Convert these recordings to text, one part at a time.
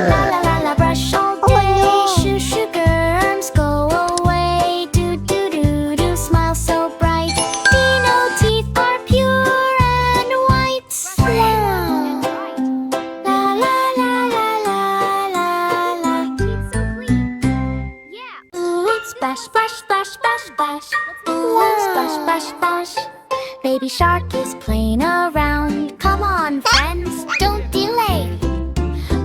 la la la, brush all day. Shoo shoo germs, go away. Do do do do, smile so bright. Dino teeth are pure and white. La la la la la la la. Splash splash splash splash splash. Splash splash splash. Baby shark is playing around. Come on, friends, don't delay.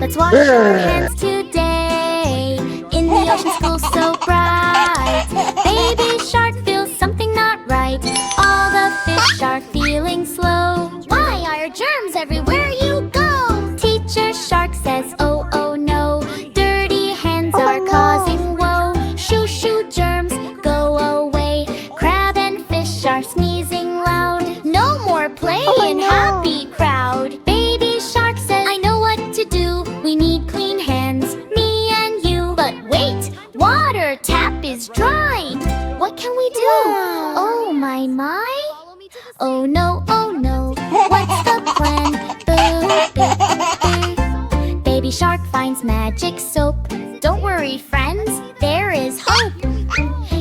Let's wash our hands today. In the ocean, school so bright. Baby shark feels something not right. All the fish are feeling slow. Why are germs everywhere you go? Teacher shark says, oh, oh no. Dirty hands are causing woe. Shoo shoo germs, go away. Crab and fish are sneezing loud. No more play in happy crowd. Baby shark says, I know what to do. We need clean hands, me and you. But wait, water tap is dry. What can we do? Oh my my. Oh no, what's the plan? Boo, boo, boo. Baby shark finds magic soap. Don't worry friends, there is hope.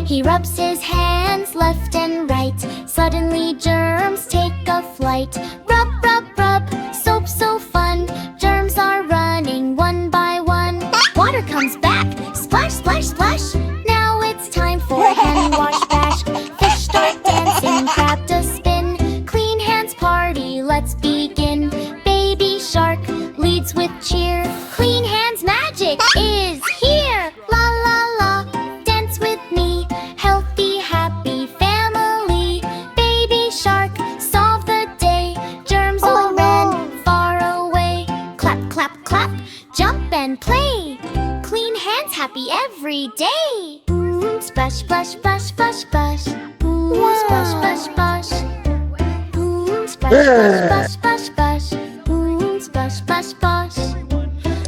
He rubs his hands left and right. Suddenly germs take a flight. Rub, rub, rub, soap so fun. Germs are running one by one. Water comes back, splash, splash, splash. Now it's time for hand wash bash. Fish start dancing, crab to spin. Clean hands party, let's begin. Baby shark leads with cheer. Clean hands magic is here. La la la, dance with me. Healthy, happy family. Baby shark, solve the day. Germs all ran far away. Clap, clap, clap, jump and play. Clean hands, happy every day. Splash, splash, splash, splash, splash. Splash, splash, splash. Splash, splash, splash, splash, splash. Splash, splash, splash.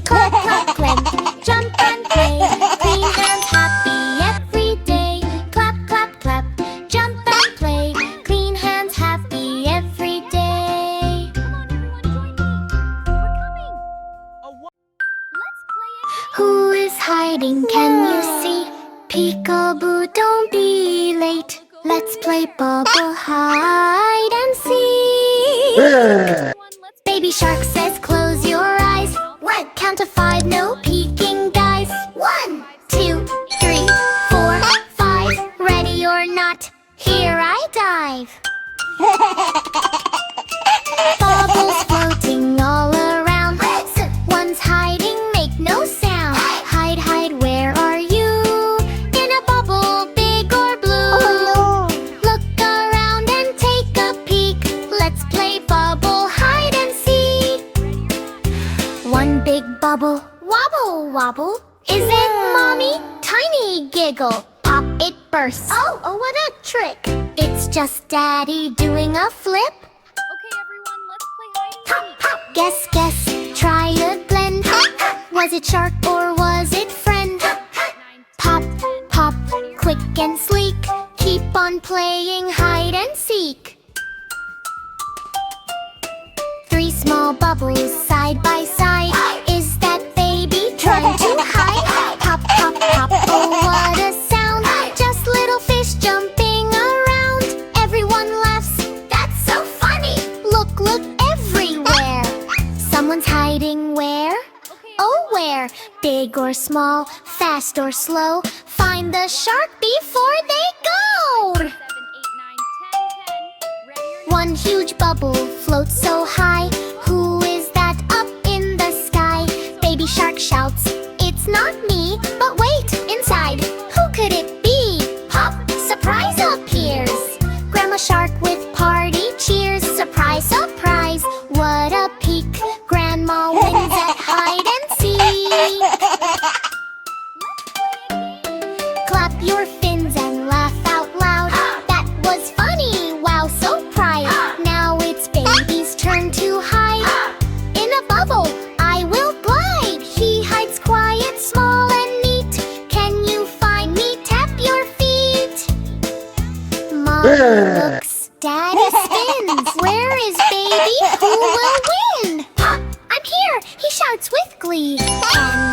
Clap, clap, clap, jump and play. Clean hands, happy every day. Clap, clap, clap, jump and play. Clean hands, happy every day. Who is hiding? Can you see? Peekaboo, don't be late. Let's play bubble hide and seek. Baby shark says close your eyes. What? Count to 5, no peeking guys. 1, 2, 3, 4, 5. Ready or not, here I dive. Bubbles floating all around. One's hiding, make no sound. Hide, hide, where are you? In a bubble, big or blue? Look around and take a peek. Let's play bubble hide and seek. One big bubble, wobble, wobble. Is it mommy? Tiny giggle. Pop, it bursts. Oh, what a trick. It's just daddy doing a flip. Okay, everyone, let's play hide and seek. Guess, guess, try a blend. Was it shark or was it friend? Pop, pop, quick and sleek. Keep on playing hide and seek. 3 small bubbles side by side. Is that baby trying to hide? Pop, pop, pop, oh what a sound. Just little fish jumping around. Everyone laughs, that's so funny. Look, look everywhere. Someone's hiding where? Oh, where? Big or small, fast or slow. Find the shark before they go. 7, 8, 9, 10, 10. Ready or not? One huge bubble floats so high. Who is that up in the sky? Baby shark shouts, it's not me. But wait, inside, who could it be? Pop, surprise appears. Grandma shark with party cheers. Surprise, surprise, what a peek. Grandma wins at hide and seek. Clap your fins and laugh out loud. That was funny, wow, so pride. Now it's baby's turn to hide. In a bubble, I will glide. He hides quiet, small and neat. Can you find me? Tap your feet. Mom looks, daddy spins. Where is baby? Who will win? Pop, I'm here, he shouts with glee. And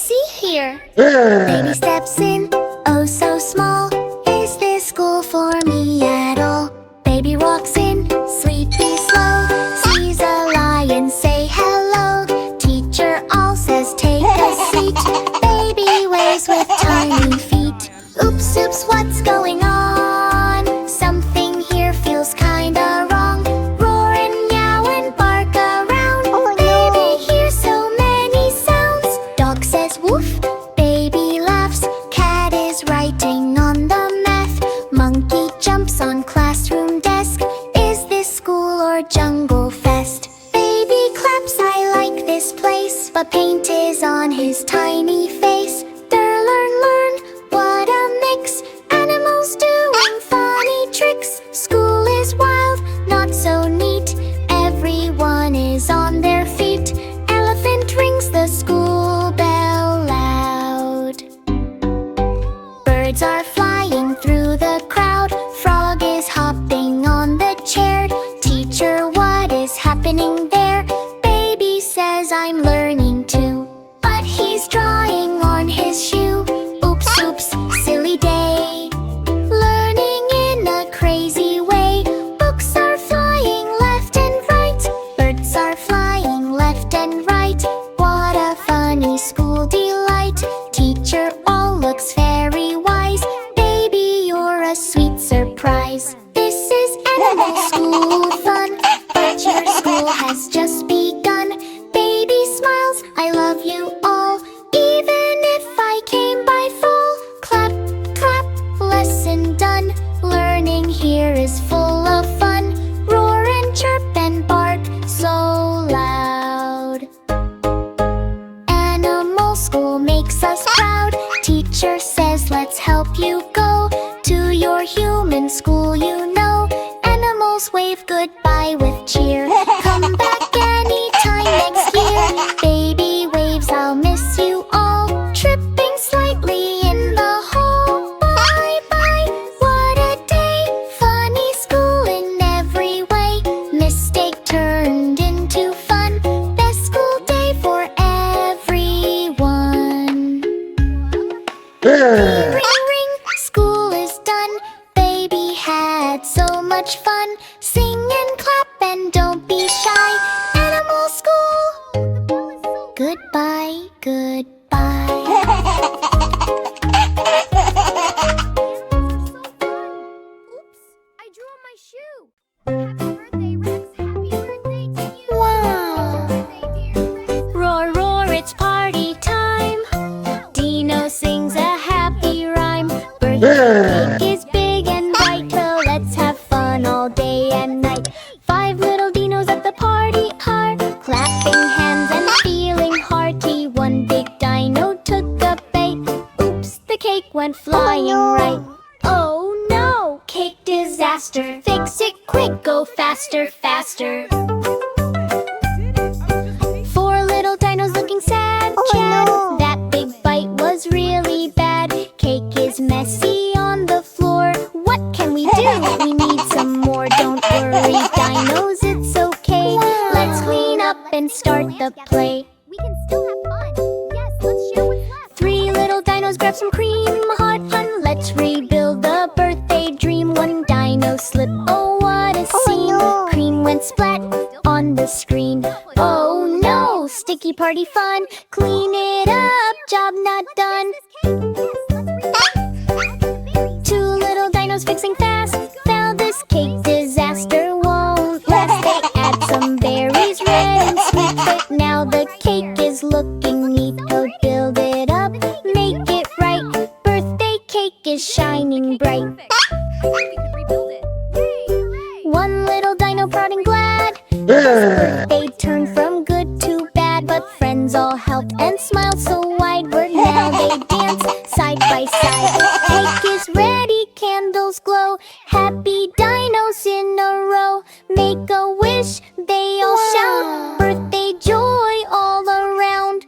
see here. Baby steps in, oh so small. Is this school for me at all? Baby walks in, sleepy slow. Sees a lion, say hello. Teacher all says take a seat. Baby waves with tiny feet. Oops, oops, what's going on? Something here feels kinda wrong. Roar and meow and bark around. Baby hears so many sounds. Dog says woof, baby laughs. Cat is writing on the math. Monkey jumps on classroom desk. Is this school or jungle fest? Baby claps, I like this place. But paint is on his tiny face. Learn, what a mix. Animals doing funny tricks. School is wild, not so neat. Everyone is on their feet. Elephant rings the school bell loud. Birds are flying through the crowd. Frog is hopping on the chair. Teacher, what is happening there? Baby says I'm learning too. But he's drawing on his shoe. Oops, oops, silly day. Learning in a crazy way. Books are flying left and right. Birds are flying left and right. What a funny school delight. Teacher all looks very wise. Baby, you're a sweet surprise. This is animal school fun. But your school has just begun. Baby smiles, I love you all. Even if I came by fall. Clap, clap, lesson done. Learning here is full of fun. Roar and chirp and bark so loud. Animal school makes us proud. Teacher says let's help you go to your human school, you know. Animals wave goodbye with cheer. Come back anytime next year. Baby waves, I'll miss you all. Tripping slightly in the hall. Bye bye, what a day. Funny school in every way. Mistake turned into fun. Best school day for everyone. Ring, ring, school is done. Baby had so much fun. Sing and clap and don't be shy. Animal school, goodbye, goodbye. Oops, I drew on my shoe. Happy birthday, Rex. Happy birthday to you. Wow. Happy birthday, dear Rex. Roar, roar, it's party time. Dino sings a happy rhyme. Birthday cake is big and bright, so let's have fun all day and night. 5 little dinos at the party are clapping hands and feeling hearty. One big dino took a bite. Oops, the cake went flying right. Oh no, cake disaster. Fix it quick, go faster, faster. 4 little dinos looking sad, Chad. That big bite was really bad. Cake is messy on the floor. What can we do? We need some more. Don't worry, dinos, it's okay. Let's clean up and start the play. We can still have fun. Yes, let's share what's left. 3 little dinos grab some cream. Hot fun, let's rebuild the birthday dream. One dino slip, oh what a scene. Cream went splat on the screen. Oh no, sticky party fun. Clean it up, job not done. 2 little dinos fixing fast. Now this cake disaster won't last. They add some berries, red and sweet. But now the cake is looking neat. Oh, build it up, make it right. Birthday cake is shining bright. We could rebuild it. Yay, hooray. 1 little dino proud and glad. His birthday turned from good to bad. But friends all helped and smiled so wide. Where now they dance side by side. Cake is ready, candles glow. Happy dinos in a row. Make a wish, they all shout. Birthday joy all around.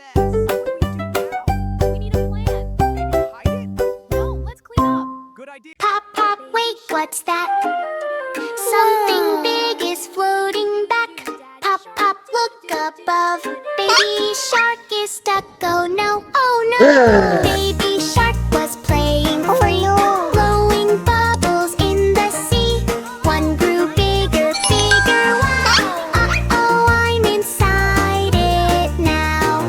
We need a plan. Maybe hide it? No, let's clean up. Good idea. Pop, pop, wait, what's that? Something big is floating back. Pop, pop, look above. Baby shark is stuck, oh no, oh Baby shark was playing free, blowing bubbles in the sea. One grew bigger, bigger, wow. Uh-oh, I'm inside it now.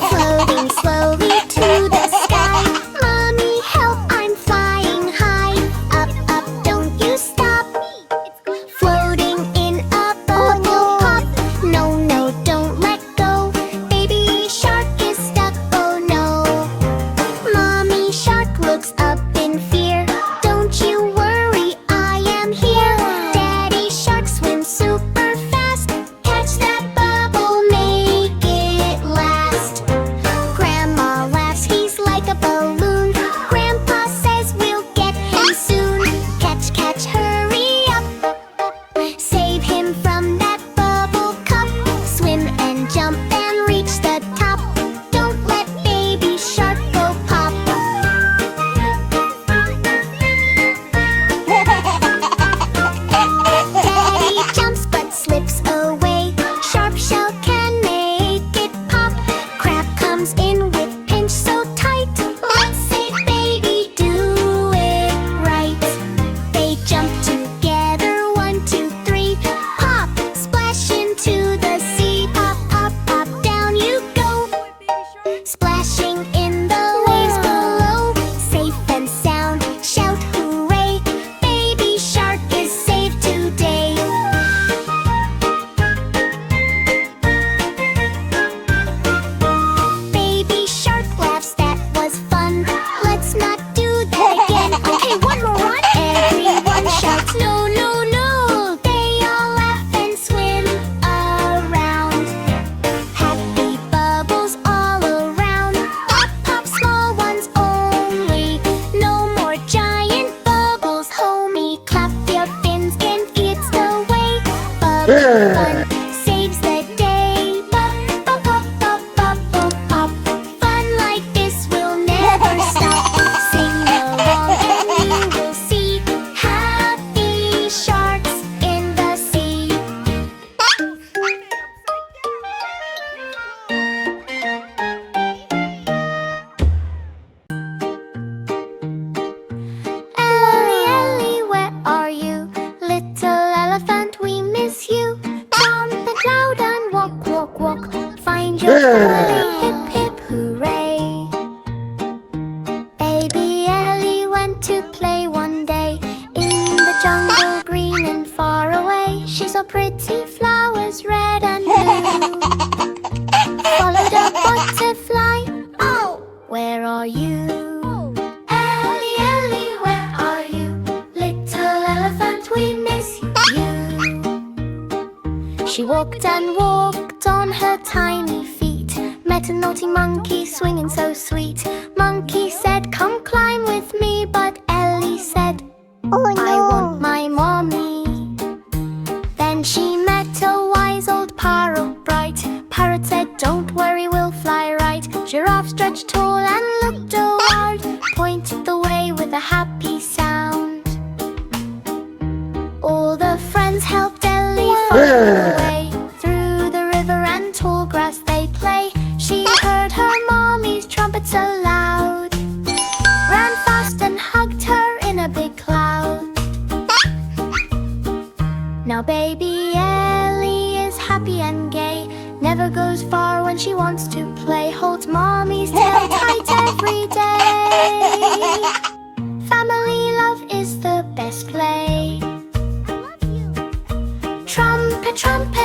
Floating slowly to the sky. Mommy, help, I'm flying high. Up, up, don't you stop. Floating in a bubble pop. No, no, don't let go. Baby shark is stuck, oh no. Mommy shark looks up in fear. Don't you worry, I am here. Daddy shark swims super fast. Catch that bubble, make it last. Grandma laughs, he's like a balloon. Grandpa says we'll get him soon. Catch, catch, hurry up. Save him from that bubble cup. Swim and jump and reach the top. Don't let baby shark go pop. Daddy jumps but slips away. Sharp shell can make it pop. Crab comes in with pinch so tight. Let's save baby, do it right. They jump together, 1, 2, 3. Pop, splash into the sea. Pop, pop, pop, down you go. Splashing in the waves below. Safe and sound, shout hooray. Baby shark is saved today. Baby shark laughs, that was fun. Let's not do that again. Okay, one more run. Everyone shouts no, no, no. They all laugh and swim around. Happy bubbles all around. Pop, pop, small ones only. No more giant bubbles, homie. Clap your fins and it's the way. Bubble fun saves the day. Pop, pop, pop, pop, pop, pop, pop. Fun like this will never stop. Sing along and you will see happy sharks in the sea. Ellie, Ellie, where are you? Little elephant, we miss you. Jump and loud and walk, walk, walk. Find your family, hip, hip, hooray. Baby Ellie went to play one day in the jungle, green and far away. She saw pretty flowers, red and blue. Followed a butterfly. Oh, where are you? Ellie, Ellie, where are you? Little elephant, we miss you. She walked and walked on her tiny feet. Met a naughty monkey swinging so sweet. Monkey said, come climb with me. But Ellie said, oh no, I want my mommy. Then she met a wise old parrot bright. Parrot said, don't worry, we'll fly right. Giraffe stretched tall and looked around. Pointed the way with a happy sound. All the friends helped Ellie find the way. Through the river and tall grass they play. She heard her mommy's trumpet so loud. Ran fast and hugged her in a big cloud. Now baby Ellie is happy and gay. Never goes far when she wants to play. Holds mommy's tail tight every day. Family love is the best play. Trumpet, trumpet,